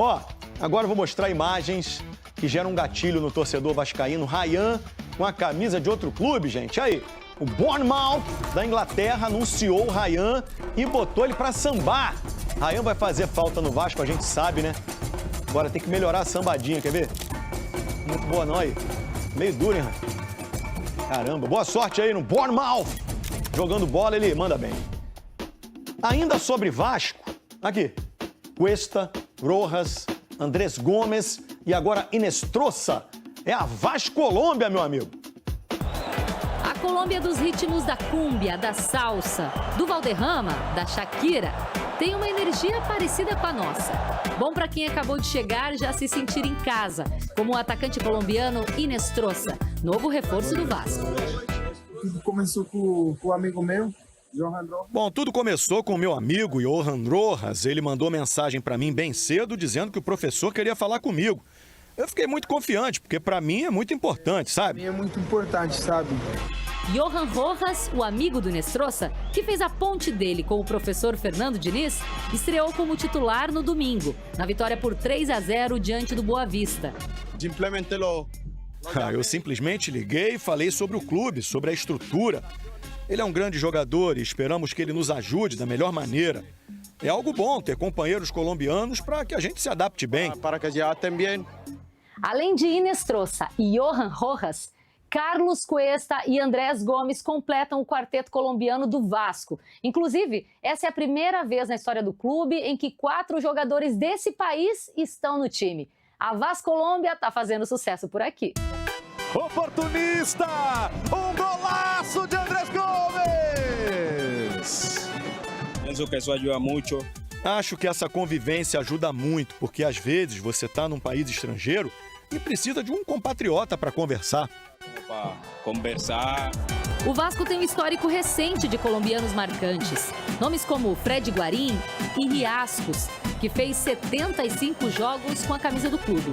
Ó, agora eu vou mostrar imagens que geram um gatilho no torcedor vascaíno. Ryan com a camisa de outro clube, gente. Aí, o Bournemouth da Inglaterra anunciou o Ryan e botou ele pra sambar. Ryan vai fazer falta no Vasco, a gente sabe, né? Agora tem que melhorar a sambadinha, quer ver? Muito boa não aí. Meio duro, hein, Ryan? Caramba, boa sorte aí no Bournemouth. Jogando bola, ele manda bem. Ainda sobre Vasco, aqui, Cuesta, Rojas, Andrés Gomes e agora Inestrosa. É a Vascolômbia, meu amigo. A Colômbia dos ritmos da cúmbia, da salsa, do Valderrama, da Shakira, tem uma energia parecida com a nossa. Bom para quem acabou de chegar já se sentir em casa, como o atacante colombiano Inestrosa, novo reforço do Vasco. Tudo começou com o amigo meu, Johan Rojas. Bom, tudo começou com o meu amigo Johan Rojas. Ele mandou mensagem para mim bem cedo dizendo que o professor queria falar comigo. Eu fiquei muito confiante, porque para mim é muito importante, sabe? Para mim é muito importante, sabe? Johan Rojas, o amigo do Inestrosa, que fez a ponte dele com o professor Fernando Diniz, estreou como titular no domingo, na vitória por 3-0 diante do Boa Vista. Eu simplesmente liguei e falei sobre o clube, sobre a estrutura. Ele é um grande jogador e esperamos que ele nos ajude da melhor maneira. É algo bom ter companheiros colombianos para que a gente se adapte bem. Para que já também. Além de Inestrosa e Johan Rojas, Carlos Cuesta e Andrés Gomes completam o quarteto colombiano do Vasco. Inclusive, essa é a primeira vez na história do clube em que 4 jogadores desse país estão no time. A Vascolômbia está fazendo sucesso por aqui. Oportunista! Um golaço de Andrés Gomes! Penso que isso ajuda muito. Acho que essa convivência ajuda muito, porque às vezes você está num país estrangeiro e precisa de um compatriota para conversar. Para conversar. O Vasco tem um histórico recente de colombianos marcantes. Nomes como Fred Guarín e Riascos, que fez 75 jogos com a camisa do clube.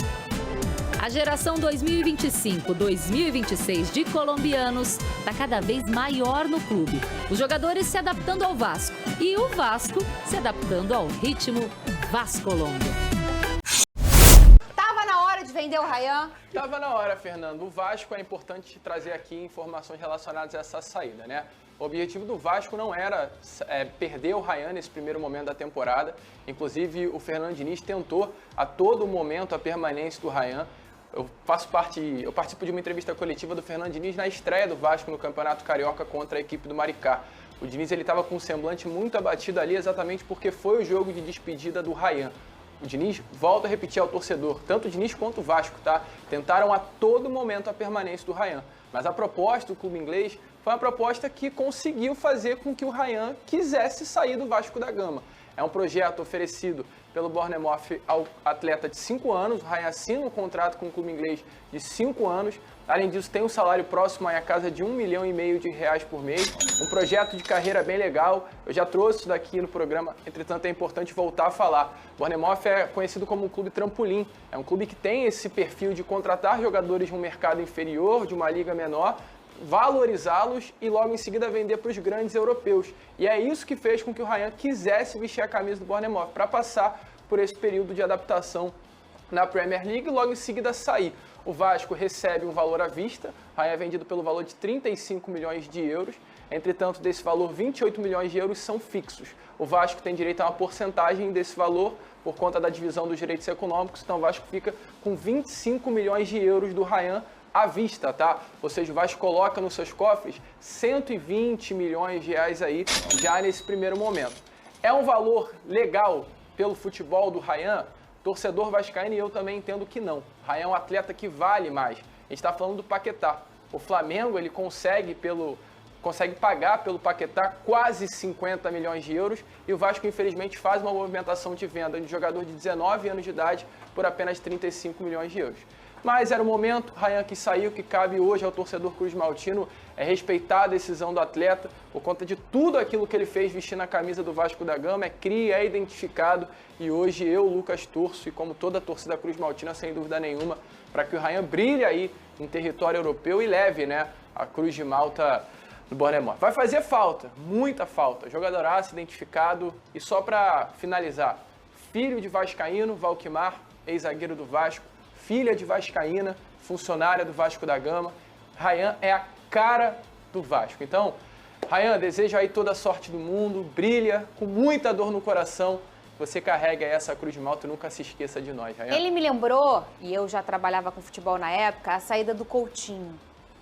A geração 2025-2026 de colombianos está cada vez maior no clube. Os jogadores se adaptando ao Vasco e o Vasco se adaptando ao ritmo Vascolômbia. Tava na hora de vender o Ryan? Tava na hora, Fernando. O Vasco é importante trazer aqui informações relacionadas a essa saída, né? O objetivo do Vasco não era perder o Ryan nesse primeiro momento da temporada. Inclusive, o Fernando Diniz tentou a todo momento a permanência do Ryan. Eu participo de uma entrevista coletiva do Fernando Diniz na estreia do Vasco no Campeonato Carioca contra a equipe do Maricá. O Diniz estava com um semblante muito abatido ali exatamente porque foi o jogo de despedida do Ryan. O Diniz volta a repetir ao torcedor, tanto o Diniz quanto o Vasco, tá? Tentaram a todo momento a permanência do Ryan. Mas a proposta do clube inglês foi uma proposta que conseguiu fazer com que o Ryan quisesse sair do Vasco da Gama. É um projeto oferecido pelo Bournemouth ao atleta de 5 anos. O Ryan assina um contrato com o clube inglês de 5 anos. Além disso, tem um salário próximo à casa de R$1,5 milhão por mês. Um projeto de carreira bem legal. Eu já trouxe isso daqui no programa, entretanto é importante voltar a falar. O Bournemouth é conhecido como um clube trampolim. É um clube que tem esse perfil de contratar jogadores de um mercado inferior, de uma liga menor, valorizá-los e logo em seguida vender para os grandes europeus. E é isso que fez com que o Ryan quisesse vestir a camisa do Bournemouth, para passar por esse período de adaptação na Premier League e logo em seguida sair. O Vasco recebe um valor à vista, o Ryan é vendido pelo valor de 35 milhões de euros, entretanto desse valor 28 milhões de euros são fixos. O Vasco tem direito a uma porcentagem desse valor por conta da divisão dos direitos econômicos, então o Vasco fica com 25 milhões de euros do Ryan à vista, tá? Ou seja, o Vasco coloca nos seus cofres 120 milhões de reais aí já nesse primeiro momento. É um valor legal pelo futebol do Ryan? Torcedor vascaíno e eu também entendo que não. O Ryan é um atleta que vale mais. A gente está falando do Paquetá. O Flamengo ele consegue pagar pelo Paquetá quase 50 milhões de euros e o Vasco infelizmente faz uma movimentação de venda de jogador de 19 anos de idade por apenas 35 milhões de euros. Mas era o momento, Ryan que saiu, que cabe hoje ao torcedor cruzmaltino é respeitar a decisão do atleta por conta de tudo aquilo que ele fez vestindo a camisa do Vasco da Gama, é cria, é identificado e hoje eu, Lucas, torço e como toda a torcida cruzmaltina, sem dúvida nenhuma, para que o Ryan brilhe aí em território europeu e leve, né, a Cruz de Malta do Bournemouth. Vai fazer falta, muita falta, jogadoraço, identificado e só para finalizar, filho de vascaíno, Valquimar, ex-zagueiro do Vasco, filha de vascaína, funcionária do Vasco da Gama. Ryan é a cara do Vasco. Então, Ryan, desejo aí toda a sorte do mundo, brilha, com muita dor no coração. Você carrega essa cruz de malta e nunca se esqueça de nós, Ryan. Ele me lembrou, e eu já trabalhava com futebol na época, a saída do Coutinho.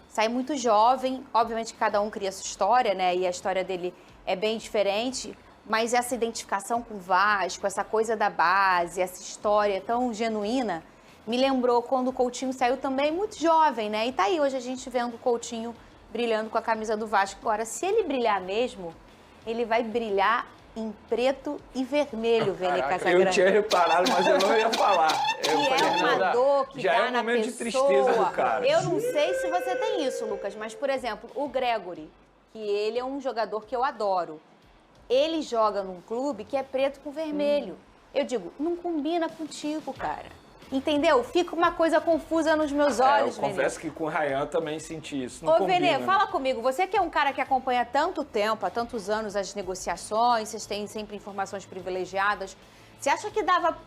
Sai muito jovem, obviamente que cada um cria sua história, né? E a história dele é bem diferente, mas essa identificação com o Vasco, essa coisa da base, essa história tão genuína, me lembrou quando o Coutinho saiu também muito jovem, né? E tá aí hoje a gente vendo o Coutinho brilhando com a camisa do Vasco. Agora, se ele brilhar mesmo, ele vai brilhar em preto e vermelho, Vene Casagrande. Eu tinha reparado, mas eu não ia falar. Que é uma dor que já dá é um na momento pessoa. de tristeza do cara. Eu não sei se você tem isso, Lucas, mas, por exemplo, o Gregory, que ele é um jogador que eu adoro. Ele joga num clube que é preto com vermelho. Eu digo, não combina contigo, cara. Entendeu? Fica uma coisa confusa nos meus olhos, eu confesso que com o Ryan também senti isso. Não Ô, combina, Vene, né? fala comigo. Você que é um cara que acompanha há tanto tempo, há tantos anos as negociações, vocês têm sempre informações privilegiadas. Você acha que dava,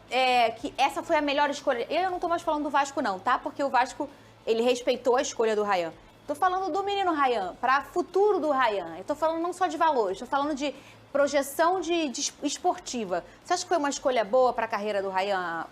que essa foi a melhor escolha? Eu não tô mais falando do Vasco não, tá? Porque o Vasco, ele respeitou a escolha do Ryan. Tô falando do menino Ryan, para futuro do Ryan. Eu tô falando não só de valores, tô falando de projeção de esportiva. Você acha que foi uma escolha boa para a carreira do Ryan,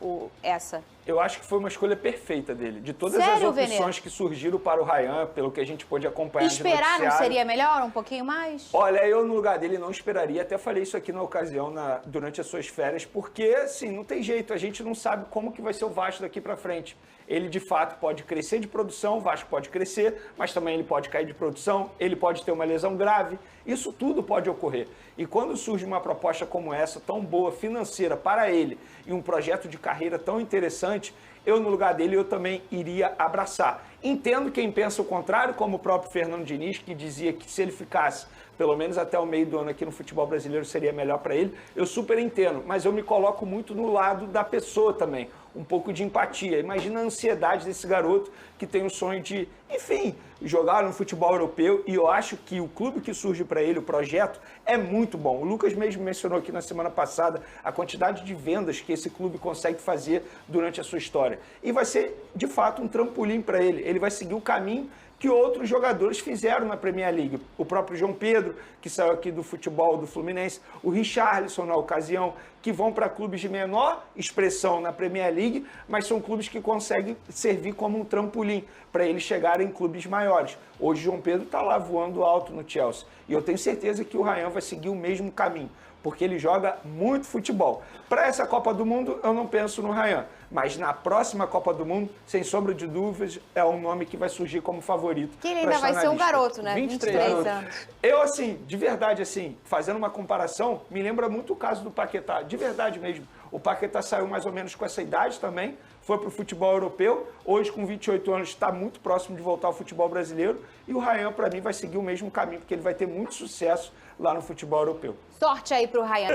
essa? Eu acho que foi uma escolha perfeita dele. De todas Sério, as opções Vene? que surgiram para o Ryan, pelo que a gente pôde acompanhar Esperar de não seria melhor, um pouquinho mais? Olha, eu no lugar dele não esperaria, até falei isso aqui na ocasião, durante as suas férias, porque, assim, não tem jeito, a gente não sabe como que vai ser o Vasco daqui para frente. Ele, de fato, pode crescer de produção, o Vasco pode crescer, mas também ele pode cair de produção, ele pode ter uma lesão grave, isso tudo pode ocorrer. E quando surge uma proposta como essa, tão boa, financeira para ele, e um projeto de carreira tão interessante, eu, no lugar dele, eu também iria abraçar. Entendo quem pensa o contrário, como o próprio Fernando Diniz, que dizia que se ele ficasse pelo menos até o meio do ano aqui no futebol brasileiro seria melhor para ele. Eu super entendo, mas eu me coloco muito no lado da pessoa também. Um pouco de empatia. Imagina a ansiedade desse garoto que tem o sonho de, enfim, jogar no futebol europeu. E eu acho que o clube que surge para ele, o projeto, é muito bom. O Lucas mesmo mencionou aqui na semana passada a quantidade de vendas que esse clube consegue fazer durante a sua história. E vai ser, de fato, um trampolim para ele. Ele vai seguir o caminho que outros jogadores fizeram na Premier League. O próprio João Pedro, que saiu aqui do futebol do Fluminense, o Richarlison, na ocasião, que vão para clubes de menor expressão na Premier League, mas são clubes que conseguem servir como um trampolim para eles chegarem em clubes maiores. Hoje, João Pedro está lá voando alto no Chelsea. E eu tenho certeza que o Ryan vai seguir o mesmo caminho, porque ele joga muito futebol. Para essa Copa do Mundo, eu não penso no Ryan, mas na próxima Copa do Mundo, sem sombra de dúvidas, é um nome que vai surgir como favorito. Que ele ainda vai ser um garoto, né? 23 anos. Eu, assim, de verdade, assim, fazendo uma comparação, me lembra muito o caso do Paquetá, de verdade mesmo. O Paquetá saiu mais ou menos com essa idade também, foi para o futebol europeu, hoje com 28 anos está muito próximo de voltar ao futebol brasileiro, e o Ryan, para mim, vai seguir o mesmo caminho, porque ele vai ter muito sucesso lá no futebol europeu. Sorte aí pro Ryan.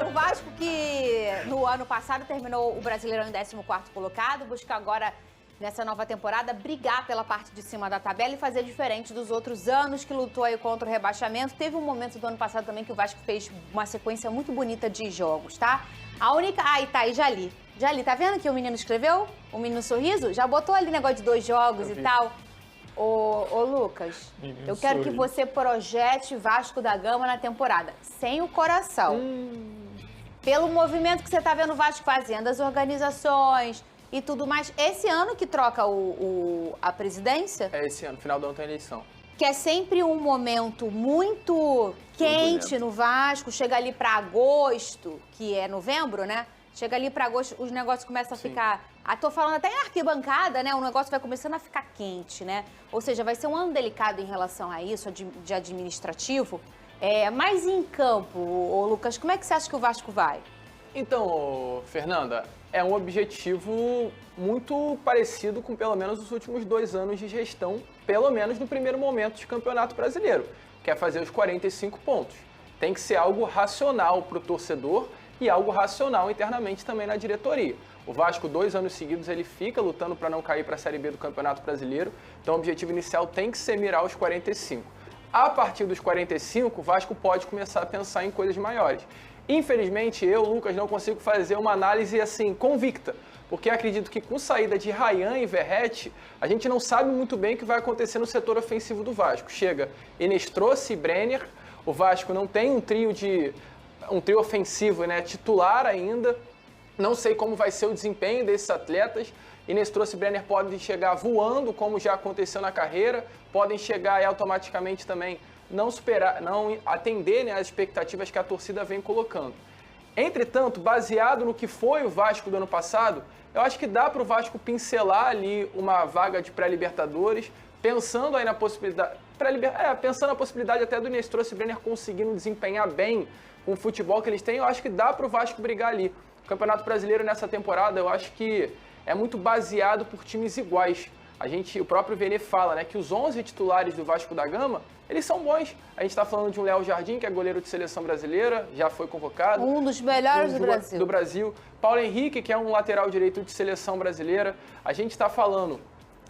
O Vasco que no ano passado terminou o Brasileirão em 14º colocado, busca agora, nessa nova temporada, brigar pela parte de cima da tabela e fazer diferente dos outros anos que lutou aí contra o rebaixamento. Teve um momento do ano passado também que o Vasco fez uma sequência muito bonita de jogos, tá? A única... Aí tá aí, Jali. Jali, tá vendo que o menino escreveu? O menino sorriso? Já botou ali negócio de 2 jogos e tal. Ô Lucas, eu quero que você projete Vasco da Gama na temporada, sem o coração. Pelo movimento que você tá vendo o Vasco fazendo, as organizações e tudo mais. Esse ano que troca a presidência? É esse ano, final do ano tem eleição. Que é sempre um momento muito quente no Vasco, chega ali para agosto, que é novembro, né? Chega ali para agosto, os negócios começam a ficar... tô falando até em arquibancada, né? O negócio vai começando a ficar quente, né? Ou seja, vai ser um ano delicado em relação a isso, de administrativo. Mas em campo, Lucas, como é que você acha que o Vasco vai? Então, Fernanda, é um objetivo muito parecido com pelo menos os últimos 2 anos de gestão, pelo menos no primeiro momento de Campeonato Brasileiro, que é fazer os 45 pontos. Tem que ser algo racional para o torcedor e algo racional internamente também na diretoria. O Vasco, 2 anos seguidos, ele fica lutando para não cair para a Série B do Campeonato Brasileiro, então o objetivo inicial tem que ser mirar os 45. A partir dos 45, o Vasco pode começar a pensar em coisas maiores. Infelizmente, eu, Lucas, não consigo fazer uma análise assim convicta, porque acredito que com saída de Rayan e Verratti, a gente não sabe muito bem o que vai acontecer no setor ofensivo do Vasco. Chega Inestrosa e Brenner, o Vasco não tem um trio ofensivo, né, titular ainda. Não sei como vai ser o desempenho desses atletas. Inestrosa e Brenner podem chegar voando, como já aconteceu na carreira, podem chegar e automaticamente também não atender, né, as expectativas que a torcida vem colocando. Entretanto, baseado no que foi o Vasco do ano passado, eu acho que dá para o Vasco pincelar ali uma vaga de pré-Libertadores, pensando aí na possibilidade, pensando na possibilidade até do Inestrosa e Brenner conseguindo desempenhar bem com o futebol que eles têm, eu acho que dá para o Vasco brigar ali. O Campeonato Brasileiro nessa temporada, eu acho que é muito baseado por times iguais. O próprio Vene fala, né, que os 11 titulares do Vasco da Gama, eles são bons. A gente está falando de um Léo Jardim, que é goleiro de seleção brasileira, já foi convocado. Um dos melhores do Brasil. Paulo Henrique, que é um lateral direito de seleção brasileira. A gente está falando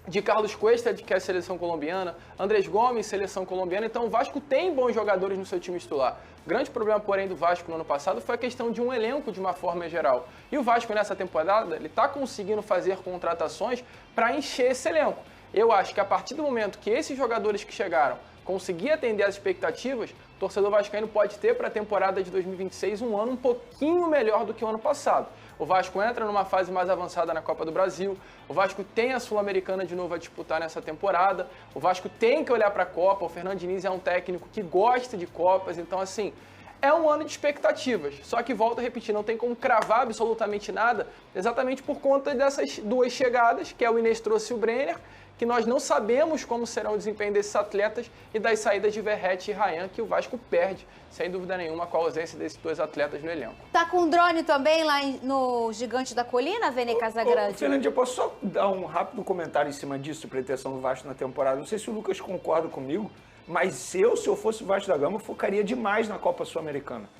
de Carlos Cuesta, que é a seleção colombiana, Andrés Gomes, seleção colombiana. Então o Vasco tem bons jogadores no seu time titular. O grande problema, porém, do Vasco no ano passado foi a questão de um elenco de uma forma geral. E o Vasco nessa temporada, ele está conseguindo fazer contratações para encher esse elenco. Eu acho que a partir do momento que esses jogadores que chegaram conseguir atender às expectativas, o torcedor vascaíno pode ter para a temporada de 2026 um ano um pouquinho melhor do que o ano passado. O Vasco entra numa fase mais avançada na Copa do Brasil, o Vasco tem a Sul-Americana de novo a disputar nessa temporada, o Vasco tem que olhar para a Copa, o Fernando Diniz é um técnico que gosta de Copas, então assim, é um ano de expectativas. Só que, volto a repetir, não tem como cravar absolutamente nada, exatamente por conta dessas duas chegadas, que é o Inestrosa e o Brenner, que nós não sabemos como será o desempenho desses atletas, e das saídas de Verratti e Rayan, que o Vasco perde, sem dúvida nenhuma, com a ausência desses dois atletas no elenco. Tá com drone também lá no Gigante da Colina, Vene Casagrande? Fernando, eu posso só dar um rápido comentário em cima disso, pretensão do Vasco na temporada. Não sei se o Lucas concorda comigo, mas se eu fosse o Vasco da Gama, eu focaria demais na Copa Sul-Americana.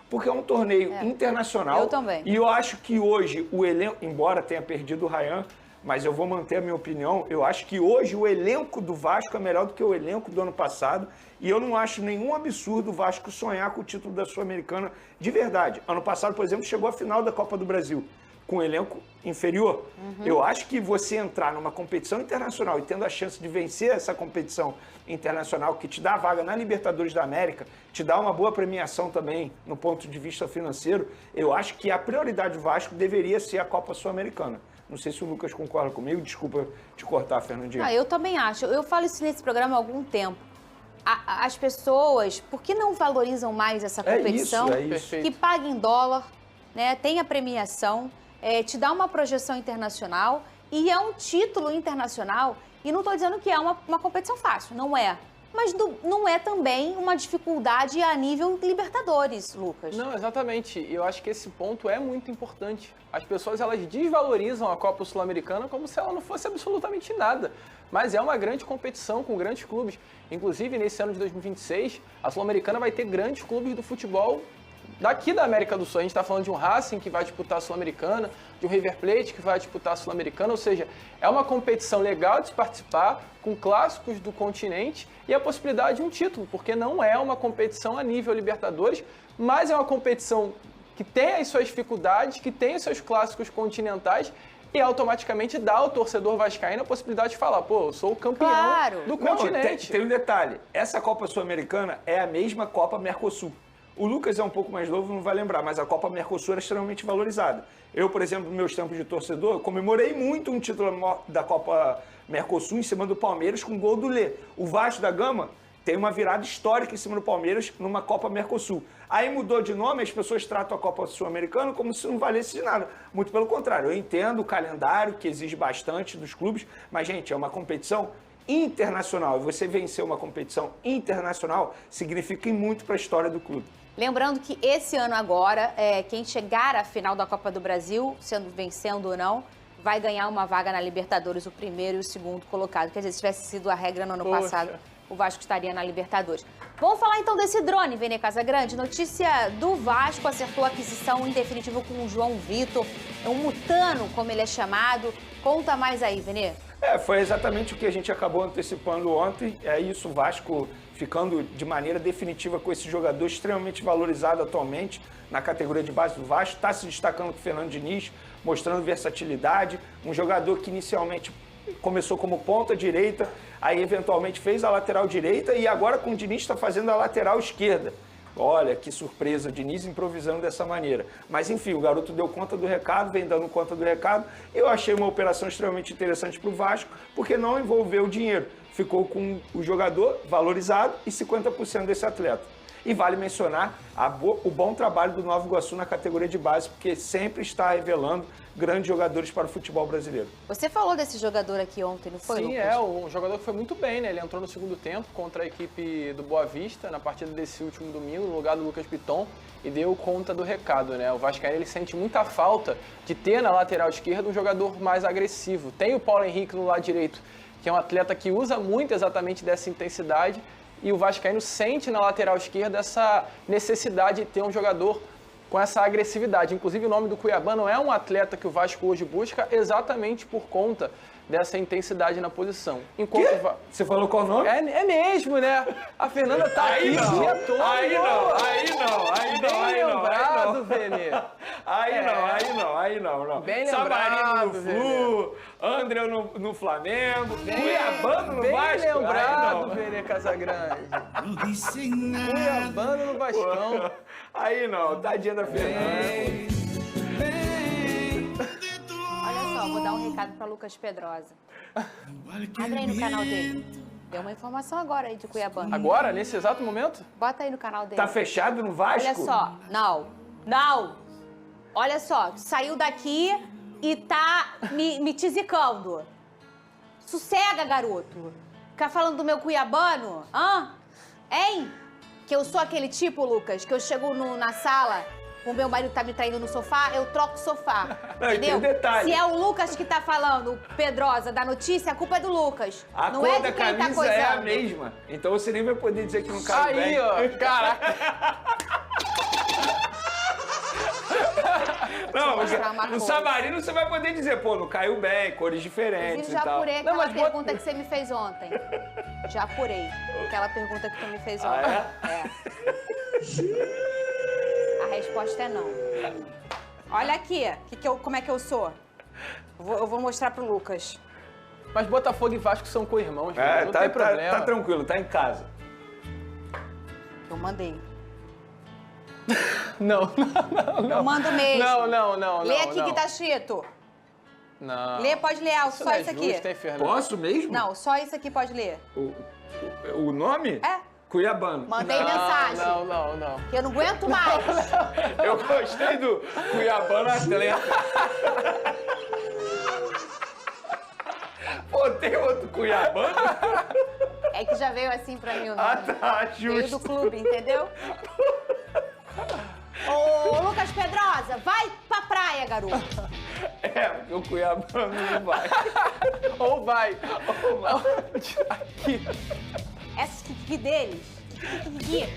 Porque é um torneio internacional. Eu também. E eu acho que hoje o elenco, embora tenha perdido o Rayan, mas eu vou manter a minha opinião, eu acho que hoje o elenco do Vasco é melhor do que o elenco do ano passado, e eu não acho nenhum absurdo o Vasco sonhar com o título da Sul-Americana de verdade. Ano passado, por exemplo, chegou à final da Copa do Brasil, com um elenco inferior. Eu acho que você entrar numa competição internacional e tendo a chance de vencer essa competição internacional, que te dá a vaga na Libertadores da América, te dá uma boa premiação também no ponto de vista financeiro, eu acho que a prioridade do Vasco deveria ser a Copa Sul-Americana. Não sei se o Lucas concorda comigo, desculpa te cortar, Fernandinho. Eu também acho. Eu falo isso nesse programa há algum tempo. As pessoas, por que não valorizam mais essa competição? É isso. Que paga em dólar, né? Tem a premiação, te dá uma projeção internacional e é um título internacional. E não estou dizendo que é uma competição fácil, não é. Mas não é também uma dificuldade a nível Libertadores, Lucas. Não, exatamente. Eu acho que esse ponto é muito importante. As pessoas, elas desvalorizam a Copa Sul-Americana como se ela não fosse absolutamente nada. Mas é uma grande competição com grandes clubes. Inclusive, nesse ano de 2026, a Sul-Americana vai ter grandes clubes do futebol daqui da América do Sul. A gente está falando de um Racing que vai disputar a Sul-Americana, de um River Plate que vai disputar a Sul-Americana, ou seja, é uma competição legal de se participar, com clássicos do continente e a possibilidade de um título, porque não é uma competição a nível Libertadores, mas é uma competição que tem as suas dificuldades, que tem os seus clássicos continentais e automaticamente dá ao torcedor vascaíno a possibilidade de falar, pô, eu sou o campeão do continente. Tem um detalhe, essa Copa Sul-Americana é a mesma Copa Mercosul. O Lucas é um pouco mais novo, não vai lembrar, mas a Copa Mercosul era extremamente valorizada. Eu, por exemplo, nos meus tempos de torcedor, comemorei muito um título da Copa Mercosul em cima do Palmeiras com gol do Lê. O Vasco da Gama tem uma virada histórica em cima do Palmeiras numa Copa Mercosul. Aí mudou de nome, as pessoas tratam a Copa Sul-Americana como se não valesse de nada. Muito pelo contrário, eu entendo o calendário, que exige bastante dos clubes, mas, gente, é uma competição internacional. E você vencer uma competição internacional significa muito para a história do clube. Lembrando que esse ano agora, quem chegar à final da Copa do Brasil, vencendo ou não, vai ganhar uma vaga na Libertadores, o primeiro e o segundo colocado. Quer dizer, se tivesse sido a regra no ano passado, o Vasco estaria na Libertadores. Vamos falar então desse drone, Vene Casagrande. Notícia do Vasco, acertou a aquisição em definitivo com o João Vitor, um mutano, como ele é chamado. Conta mais aí, Vene. Foi exatamente o que a gente acabou antecipando ontem. É isso, o Vasco ficando de maneira definitiva com esse jogador extremamente valorizado atualmente na categoria de base do Vasco. Está se destacando com o Fernando Diniz, mostrando versatilidade. Um jogador que inicialmente começou como ponta direita, aí eventualmente fez a lateral direita e agora com o Diniz está fazendo a lateral esquerda. Olha, que surpresa, o Diniz improvisando dessa maneira. Mas enfim, o garoto deu conta do recado, vem dando conta do recado. Eu achei uma operação extremamente interessante para o Vasco, porque não envolveu dinheiro. Ficou com o jogador valorizado e 50% desse atleta. E vale mencionar o bom trabalho do Nova Iguaçu na categoria de base, porque sempre está revelando grandes jogadores para o futebol brasileiro. Você falou desse jogador aqui ontem, não foi, Sim, Lucas? um jogador que foi muito bem, né? Ele entrou no segundo tempo contra a equipe do Boa Vista, na partida desse último domingo, no lugar do Lucas Piton, e deu conta do recado, né? O Vascaíno, ele sente muita falta de ter na lateral esquerda um jogador mais agressivo. Tem o Paulo Henrique no lado direito, que é um atleta que usa muito exatamente dessa intensidade, e o Vascaíno sente na lateral esquerda essa necessidade de ter um jogador com essa agressividade. Inclusive, o nome do Cuiabano é um atleta que o Vasco hoje busca exatamente por conta dessa intensidade na posição. Enquanto Você falou qual nome? É mesmo, né? A Fernanda tá aqui o dia todo. Aí Bem lembrado, Vene. Aí não. Bem Savarino lembrado, no Flu, André no Flamengo, Cuiabano no Bem Vasco. lembrado, Vene Casagrande. Cuiabano no Vascão. Aí não, tadinha da Fernanda. Olha só, vou dar um recado para Lucas Pedrosa. Abre aí no canal dele. Deu uma informação agora aí de Cuiabano. Agora, nesse exato momento? Bota aí no canal dele. Tá fechado no Vasco? Olha só, não. Olha só, tu saiu daqui e tá me tizicando. Sossega, garoto. Ficar falando do meu Cuiabano, hein? Que eu sou aquele tipo, Lucas, que eu chego na sala, o meu marido tá me traindo no sofá, eu troco o sofá. Não, entendeu? e tem um detalhe. Se é o Lucas que tá falando, o Pedrosa, da notícia, a culpa é do Lucas. A não cor é de da quem tá camisa coisando. é a mesma. Então você nem vai poder dizer que não cai bem. Aí, ó, caraca. Não, mostrar uma no coisa. Savarino você vai poder dizer, pô, não caiu bem, cores diferentes Inclusive, e já tal. apurei aquela mas bota- pergunta que você me fez ontem. Já apurei aquela pergunta que tu me fez ontem. Ah, A resposta é não. Olha aqui, como é que eu sou. Eu vou mostrar pro Lucas. Mas Botafogo e Vasco são co-irmãos, não tem problema. Tá tranquilo, tá em casa. Eu mandei. Não. Eu mando mesmo. Não. Lê aqui que tá escrito. Não. Lê, pode ler, Isso só não é isso aqui. justo, hein, Fernando? Posso mesmo? Não, só isso aqui pode ler. O nome? É. Cuiabano. Mandei mensagem. Não. Que eu não aguento mais. Eu gostei do Cuiabano atleta. Pô, tem outro Cuiabano? É que já veio assim pra mim o nome. Ah, tá, Veio do justo. clube, entendeu? Ô, Lucas Pedrosa, vai pra praia, garoto. Porque o Cuiabano não vai. Ou vai. Aqui. Essas kiki deles. Kiki.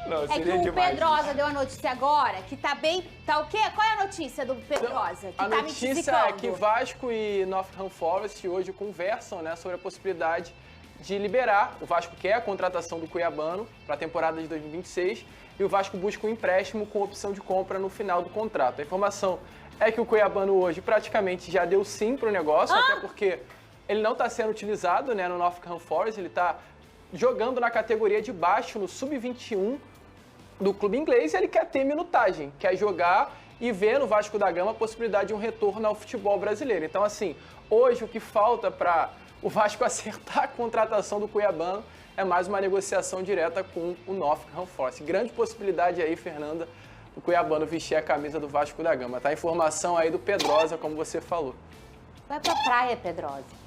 Não, É que seria o demais. Pedrosa deu a notícia agora, que tá bem... Tá o quê? Qual é a notícia do Pedrosa? Que A tá me notícia tizicando. é que Vasco e Nottingham Forest hoje conversam, né, sobre a possibilidade de liberar. O Vasco quer a contratação do Cuiabano para a temporada de 2026 e o Vasco busca um empréstimo com opção de compra no final do contrato. A informação é que o Cuiabano hoje praticamente já deu sim para o negócio, até porque ele não está sendo utilizado, né, no Nottingham Forest, ele está jogando na categoria de baixo, no sub-21 do clube inglês, e ele quer ter minutagem, quer jogar e ver no Vasco da Gama a possibilidade de um retorno ao futebol brasileiro. Então, assim, hoje o que falta para o Vasco acertar a contratação do Cuiabano é mais uma negociação direta com o Nottingham Forest. Grande possibilidade aí, Fernanda, do Cuiabano vestir a camisa do Vasco da Gama. Tá a informação aí do Pedrosa, como você falou. Vai pra praia, Pedrosa.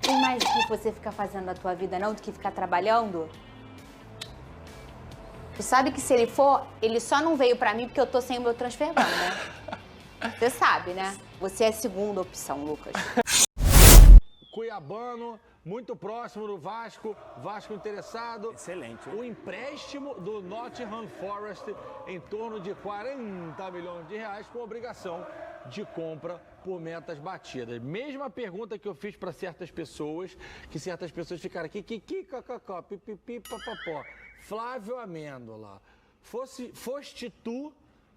Tem mais o que você ficar fazendo na tua vida, não, do que ficar trabalhando? Tu sabe que se ele for, ele só não veio pra mim porque eu tô sem o meu transfer ban, né? Você sabe, né? Você é a segunda opção, Lucas. Cuiabano, muito próximo do Vasco, Vasco interessado. Excelente. O empréstimo do Nottingham Forest em torno de 40 milhões de reais com obrigação de compra por metas batidas. Mesma pergunta que eu fiz para certas pessoas, que certas pessoas ficaram aqui, cacacó, pipipi, papapó. Flávio Amêndola, foste tu,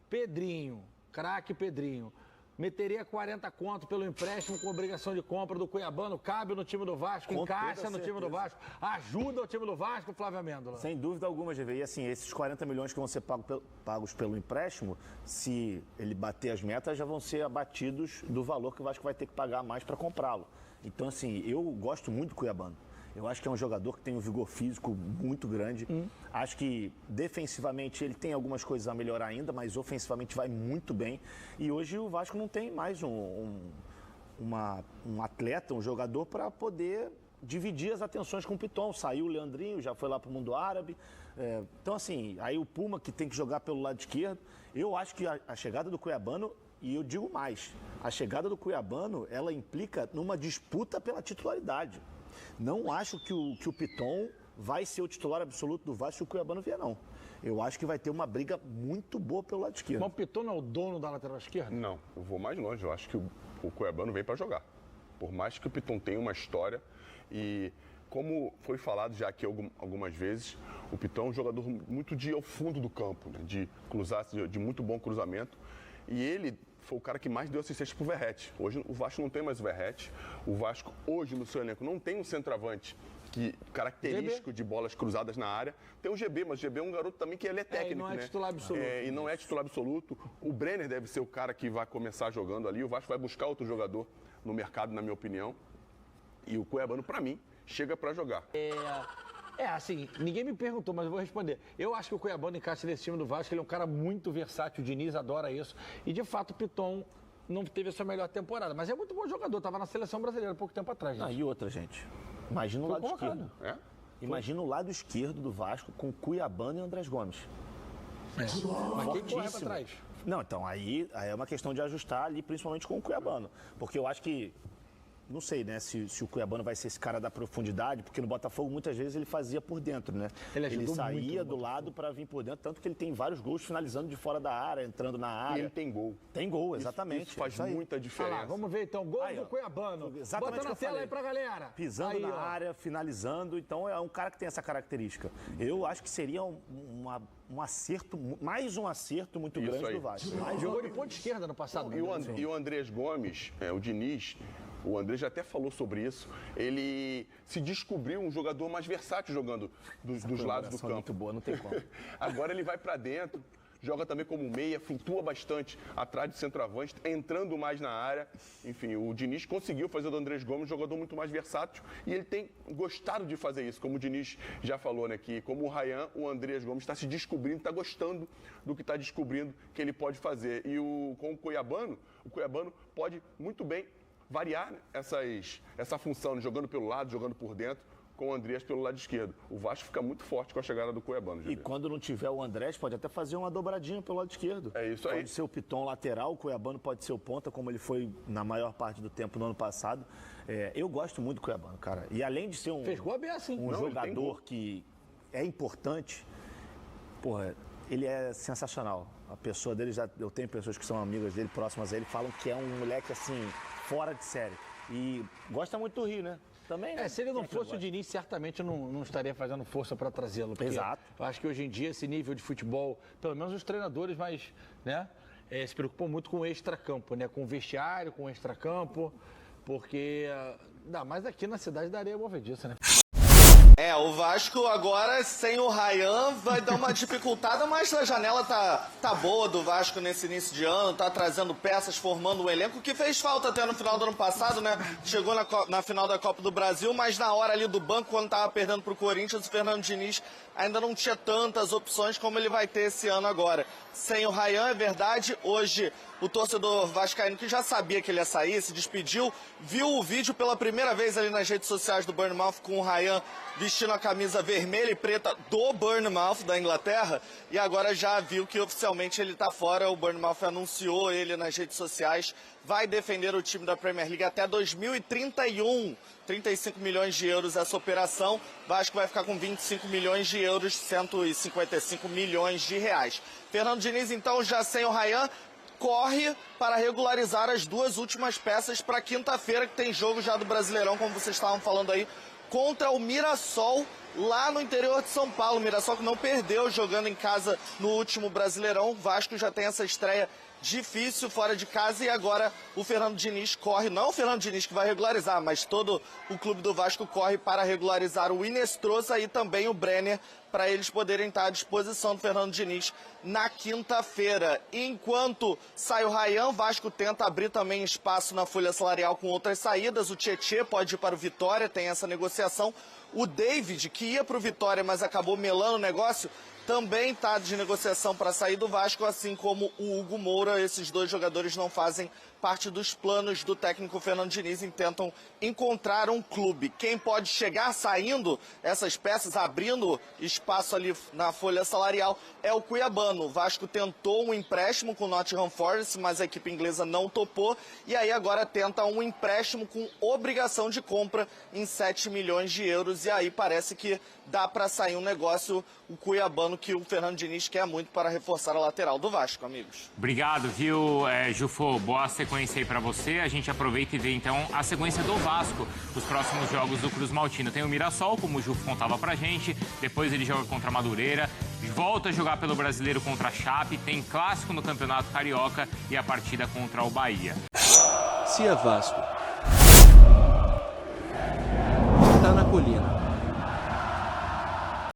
Pedrinho, craque Pedrinho, meteria 40 conto pelo empréstimo com obrigação de compra do Cuiabano, cabe no time do Vasco, encaixa no time do Vasco, ajuda o time do Vasco, Flávio Amêndola? Sem dúvida alguma, GV. E assim, esses 40 milhões que vão ser pagos pelo empréstimo, se ele bater as metas, já vão ser abatidos do valor que o Vasco vai ter que pagar mais para comprá-lo. Então, assim, eu gosto muito do Cuiabano. Eu acho que é um jogador que tem um vigor físico muito grande. Acho que defensivamente ele tem algumas coisas a melhorar ainda, mas ofensivamente vai muito bem. E hoje o Vasco não tem mais um atleta, um jogador para poder dividir as atenções com o Piton. Saiu o Leandrinho, já foi lá para o mundo árabe. Então, assim, aí o Puma que tem que jogar pelo lado esquerdo. Eu acho que a chegada do Cuiabano, e eu digo mais, a chegada do Cuiabano, ela implica numa disputa pela titularidade. Não acho que o Piton vai ser o titular absoluto do Vasco se o Cuiabano vier, não. Eu acho que vai ter uma briga muito boa pelo lado esquerdo. Mas o Piton não é o dono da lateral esquerda? Não, eu vou mais longe. Eu acho que o Cuiabano vem para jogar. Por mais que o Piton tenha uma história e, como foi falado já aqui algumas vezes, o Piton é um jogador muito de ir ao fundo do campo, né? De cruzar, de muito bom cruzamento. E ele foi o cara que mais deu assistência pro Verratti. Hoje o Vasco não tem mais o Verratti. O Vasco hoje no seu elenco não tem um centroavante característico de bolas cruzadas na área. Tem o GB, mas o GB é um garoto também que ele é técnico, e não é né? titular absoluto. E não é titular absoluto. O Brenner deve ser o cara que vai começar jogando ali. O Vasco vai buscar outro jogador no mercado, na minha opinião. E o Cuiabano, para mim, chega para jogar. Assim, ninguém me perguntou, mas eu vou responder. Eu acho que o Cuiabano encaixa nesse time do Vasco, ele é um cara muito versátil, o Diniz adora isso. E, de fato, o Piton não teve a sua melhor temporada, mas é muito bom jogador, estava na seleção brasileira há pouco tempo atrás, gente. E outra, gente, imagina o lado esquerdo. Imagina o lado esquerdo do Vasco com Cuiabano e Andrés Gomes. Mas quem corre pra trás? Não, então, aí é uma questão de ajustar ali, principalmente com o Cuiabano. Porque eu acho que, não sei, né, se o Cuiabano vai ser esse cara da profundidade, porque no Botafogo muitas vezes ele fazia por dentro, né? Ele saía do lado para vir por dentro, tanto que ele tem vários gols finalizando de fora da área, entrando na área. E ele tem gol. Tem gol, exatamente. Isso faz muita diferença. Olha lá, vamos ver então, gol do Cuiabano. Exatamente. Bota na tela aí pra galera. Pisando aí, na área, finalizando, então é um cara que tem essa característica. Eu acho que seria um acerto, mais um acerto muito grande do Vasco. Jogou de ponta esquerda no passado. E o Andrés Gomes, o Diniz, o André já até falou sobre isso, ele se descobriu um jogador mais versátil jogando dos lados do campo. Muito boa, não tem como. Agora ele vai para dentro, joga também como meia, flutua bastante atrás de centroavante, entrando mais na área. Enfim, o Diniz conseguiu fazer do Andrés Gomes um jogador muito mais versátil e ele tem gostado de fazer isso, como o Diniz já falou, né, que como o Rayan, o Andrés Gomes está se descobrindo, está gostando do que está descobrindo que ele pode fazer. E com o Cuiabano pode muito bem variar essa função, né, jogando pelo lado, jogando por dentro, com o Andrés pelo lado esquerdo. O Vasco fica muito forte com a chegada do Cuiabano. E quando não tiver o Andrés, pode até fazer uma dobradinha pelo lado esquerdo. É isso aí. Pode ser o Piton lateral, o Cuiabano pode ser o ponta, como ele foi na maior parte do tempo no ano passado. Eu gosto muito do Cuiabano, cara. E além de ser um jogador que é importante, porra, ele é sensacional. A pessoa dele, eu tenho pessoas que são amigas dele, próximas a ele, falam que é um moleque, assim, fora de série. E gosta muito do Rio, né? Também, né? Se ele não fosse o Diniz, certamente eu não estaria fazendo força para trazê-lo. Exato. Eu acho que hoje em dia esse nível de futebol, pelo menos os treinadores, mas, né, se preocupam muito com o extracampo, né? Com o vestiário, com o extracampo, porque ainda mais aqui na cidade da Areia Movediça, né? O Vasco agora, sem o Rayan, vai dar uma dificultada, mas a janela tá boa do Vasco nesse início de ano, tá trazendo peças, formando um elenco que fez falta até no final do ano passado, né? Chegou na final da Copa do Brasil, mas na hora ali do banco, quando tava perdendo pro Corinthians, o Fernando Diniz ainda não tinha tantas opções como ele vai ter esse ano agora. Sem o Rayan, é verdade, hoje o torcedor vascaíno que já sabia que ele ia sair, se despediu, viu o vídeo pela primeira vez ali nas redes sociais do Bournemouth com o Ryan vestindo a camisa vermelha e preta do Bournemouth da Inglaterra, e agora já viu que oficialmente ele está fora. O Bournemouth anunciou ele nas redes sociais, vai defender o time da Premier League até 2031. 35 milhões de euros essa operação. Vasco vai ficar com 25 milhões de euros, 155 milhões de reais. Fernando Diniz, então, já sem o Ryan, corre para regularizar as duas últimas peças para quinta-feira, que tem jogo já do Brasileirão, como vocês estavam falando aí, contra o Mirassol, lá no interior de São Paulo. O Mirassol que não perdeu jogando em casa no último Brasileirão. O Vasco já tem essa estreia difícil fora de casa, e agora o Fernando Diniz corre, não o Fernando Diniz que vai regularizar, mas todo o clube do Vasco corre para regularizar o Inestrosa e também o Brenner, para eles poderem estar à disposição do Fernando Diniz na quinta-feira. Enquanto sai o Ryan, Vasco tenta abrir também espaço na folha salarial com outras saídas. O Tietê pode ir para o Vitória, tem essa negociação. O David, que ia para o Vitória, mas acabou melando o negócio, também está de negociação para sair do Vasco, assim como o Hugo Moura. Esses dois jogadores não fazem parte dos planos do técnico Fernando Diniz e tentam encontrar um clube. Quem pode chegar saindo essas peças, abrindo espaço ali na folha salarial, é o Cuiabano. O Vasco tentou um empréstimo com o Nottingham Forest, mas a equipe inglesa não topou, e aí agora tenta um empréstimo com obrigação de compra em 7 milhões de euros, e aí parece que dá para sair um negócio, o Cuiabano, que o Fernando Diniz quer muito para reforçar a lateral do Vasco, amigos. Obrigado, viu, Jufô? Boa sequência aí para você. A gente aproveita e vê, então, a sequência do Vasco, os próximos jogos do Cruz Maltino. Tem o Mirassol, como o Jufô contava pra gente, depois ele joga contra a Madureira, volta a jogar pelo Brasileiro contra a Chape, tem clássico no Campeonato Carioca e a partida contra o Bahia. Se é Vasco, tá na colina.